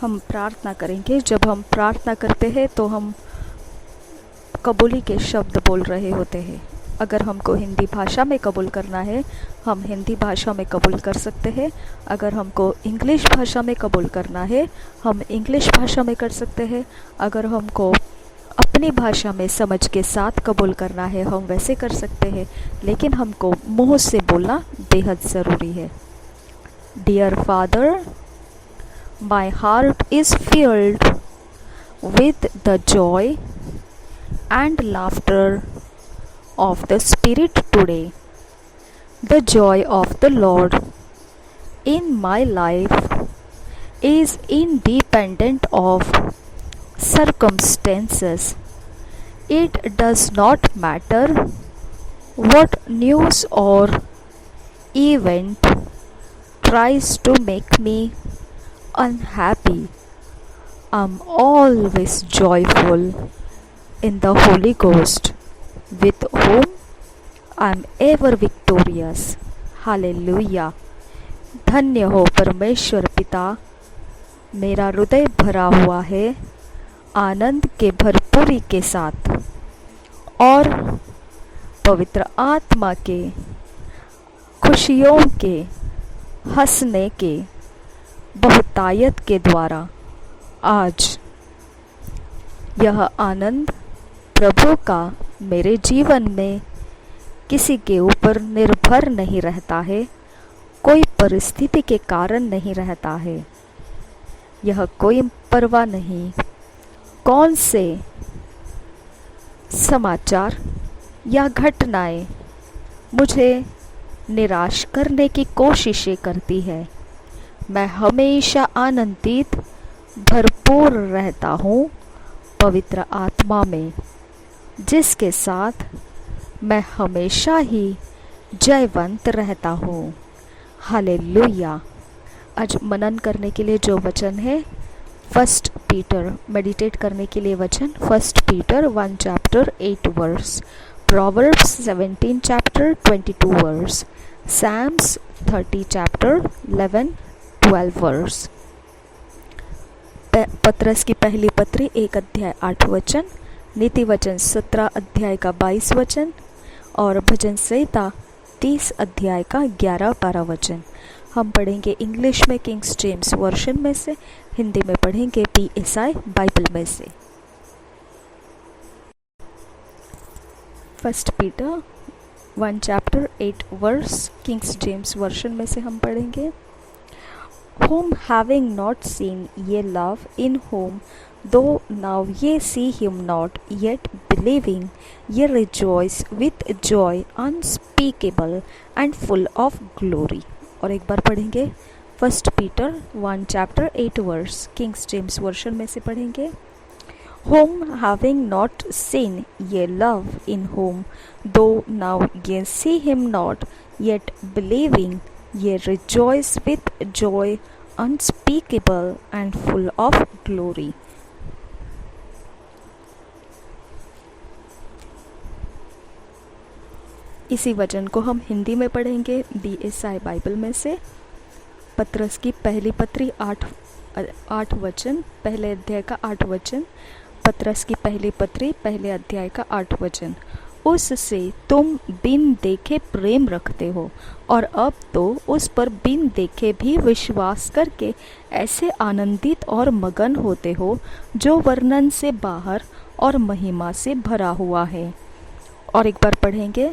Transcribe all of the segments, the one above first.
हम प्रार्थना करेंगे। जब हम प्रार्थना करते हैं तो हम कबूली के शब्द बोल रहे होते हैं। अगर हमको हिंदी भाषा में कबूल करना है, हम हिंदी भाषा में कबूल कर सकते हैं। अगर हमको इंग्लिश भाषा में कबूल करना है, हम इंग्लिश भाषा में कर सकते हैं। अगर हमको अपनी भाषा में समझ के साथ कबूल करना है, हम वैसे कर सकते हैं। लेकिन हमको मुँह से बोलना बेहद ज़रूरी है। Dear father, my heart is filled with the joy and laughter of the Spirit today. The joy of the Lord in my life is independent of circumstances. It does not matter what news or event tries to make me unhappy. I'm always joyful in the Holy Ghost, with whom I'm ever victorious. Hallelujah. धन्य हो परमेश्वर पिता, मेरा हृदय भरा हुआ है आनंद के भरपूरी के साथ और पवित्र आत्मा के खुशियों के हंसने के बहुतायत के द्वारा आज यह आनंद प्रभु का मेरे जीवन में किसी के ऊपर निर्भर नहीं रहता है, कोई परिस्थिति के कारण नहीं रहता है। यह कोई परवाह नहीं कौन से समाचार या घटनाएं मुझे निराश करने की कोशिशें करती है। मैं हमेशा आनंदित भरपूर रहता हूँ पवित्र आत्मा में, जिसके साथ मैं हमेशा ही जयवंत रहता हूँ। हालेलुया। आज मनन करने के लिए जो वचन है, 1 पीटर, मेडिटेट करने के लिए वचन 1 Peter 1 chapter 8 verse, Proverbs 17 chapter 22 verse, Psalms 30 chapter 11-12 verse. पत्रस की पहली पत्री 1 अध्याय 8 वचन, नीति वचन 17 अध्याय का 22 वचन और भजन संहिता 30 अध्याय का 11-12 वचन। हम पढ़ेंगे इंग्लिश में किंग्स जेम्स वर्शन में से, हिंदी में पढ़ेंगे PSI बाइबल में से। 1 Peter 1 chapter 8 verse, kings James version में से हम पढ़ेंगे। Whom having not seen ye love, in whom though now ye see him not, yet believing ye rejoice with joy unspeakable and full of glory। और एक बार पढ़ेंगे 1 Peter 1 chapter 8 verse, kings James version में से पढ़ेंगे। Whom having not seen ye love, in whom though now ye see him not, yet believing ye rejoice with joy unspeakable and full of glory। इसी वचन को हम हिंदी में पढ़ेंगे BSI Bible में से। पत्रस की पहली पत्री 8 वचन, पहले अध्याय का 8 वचन। पत्रस की पहली पत्री पहले अध्याय का 8 वचन। उससे तुम बिन देखे प्रेम रखते हो और अब तो उस पर बिन देखे भी विश्वास करके ऐसे आनंदित और मगन होते हो जो वर्णन से बाहर और महिमा से भरा हुआ है। और एक बार पढ़ेंगे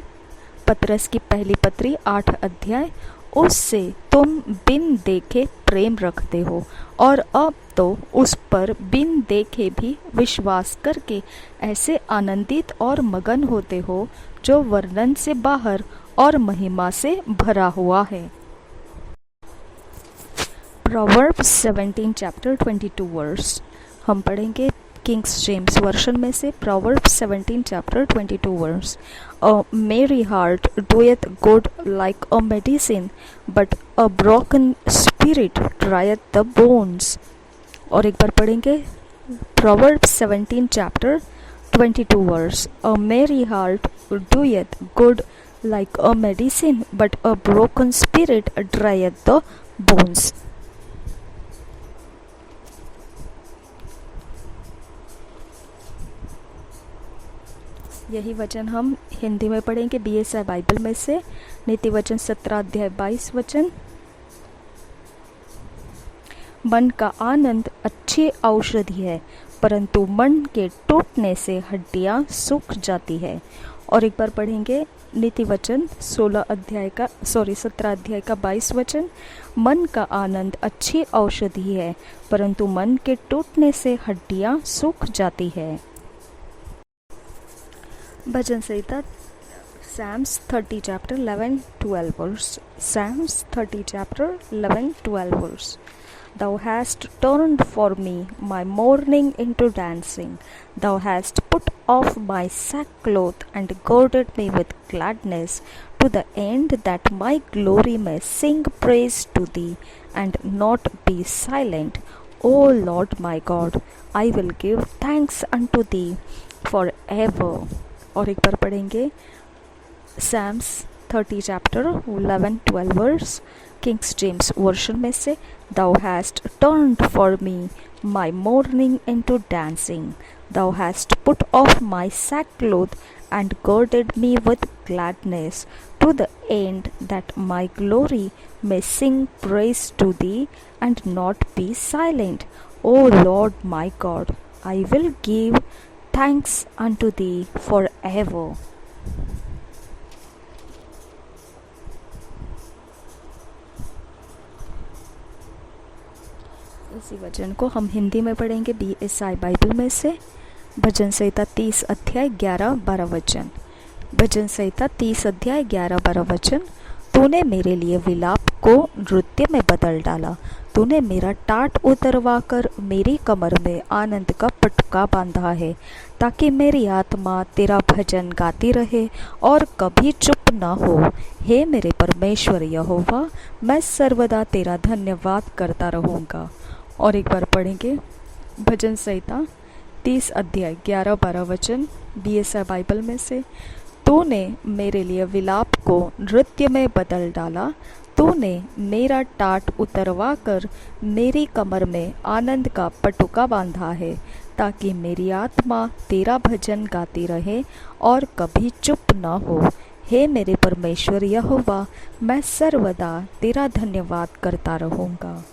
पत्रस की पहली पत्री 8 अध्याय। उससे तुम बिन देखे प्रेम रखते हो और अब तो उस पर बिन देखे भी विश्वास करके ऐसे आनंदित और मगन होते हो जो वर्णन से बाहर और महिमा से भरा हुआ है। प्रोवर्ब्स 17 चैप्टर 22 वर्स हम पढ़ेंगे किंग्स जेम्स वर्शन में से। Proverbs 17 chapter 22 verse. A merry heart doeth good like a medicine, but a broken spirit drieth the bones। और एक बार पढ़ेंगे Proverbs 17 chapter 22 verse। A merry heart doeth good like a medicine, but a broken spirit drieth the bones। यही वचन हम हिंदी में पढ़ेंगे BSI Bible में से। नीति वचन 17 अध्याय 22 वचन। मन का आनंद अच्छी औषधि है, परंतु मन के टूटने से हड्डियां सूख जाती है। और एक बार पढ़ेंगे नीति वचन 17 अध्याय का 22 वचन। मन का आनंद अच्छी औषधि है, परंतु मन के टूटने से हड्डियां सूख जाती है। भजन संहिता Psalms 30 chapter 11-12 verse. Psalms 30 chapter 11-12 verse. Thou hast turned for me my mourning into dancing. Thou hast put off my sackcloth and girded me with gladness, to the end that my glory may sing praise to thee and not be silent. O Lord my God, I will give thanks unto thee forever. और एक बार पढ़ेंगे Psalms 30 chapter 11-12 verse, King James version में से। Thou hast turned for me my mourning into dancing. Thou hast put off my sackcloth and girded me with gladness, to the end that my glory may sing praise to thee and not be silent. O Lord my God, I will give thanks unto thee forever. इसी वचन को हम हिंदी में पढ़ेंगे BSI Bible में से। भजन संहिता 30 अध्याय 11-12 वचन। भजन संहिता 30 अध्याय 11-12 वचन। तूने मेरे लिए विलाप को नृत्य में बदल डाला, तूने मेरा टाट उतरवा कर मेरी कमर में आनंद का पटुका बांधा है, ताकि मेरी आत्मा तेरा भजन गाती रहे और कभी चुप न हो। हे मेरे परमेश्वर यहोवा, मैं सर्वदा तेरा धन्यवाद करता रहूँगा। और एक बार पढ़ेंगे भजन संहिता 30 अध्याय 11-12 वचन BSI बाइबल में से। तूने मेरे लिए विलाप को नृत्य में बदल डाला, तूने मेरा टाट उतरवा कर मेरी कमर में आनंद का पटुका बांधा है, ताकि मेरी आत्मा तेरा भजन गाती रहे और कभी चुप न हो। हे मेरे परमेश्वर यहोवा, मैं सर्वदा तेरा धन्यवाद करता रहूँगा।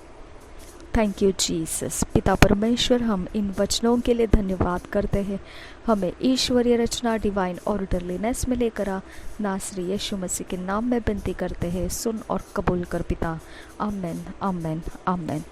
Thank you Jesus. पिता परमेश्वर, हम इन वचनों के लिए धन्यवाद करते हैं। हमें ईश्वरीय रचना डिवाइन ऑर्डरलीनेस में लेकर आ, नासरी यीशु मसीह के नाम में विनती करते हैं, सुन और कबूल कर पिता। आमेन, आमेन, आमेन।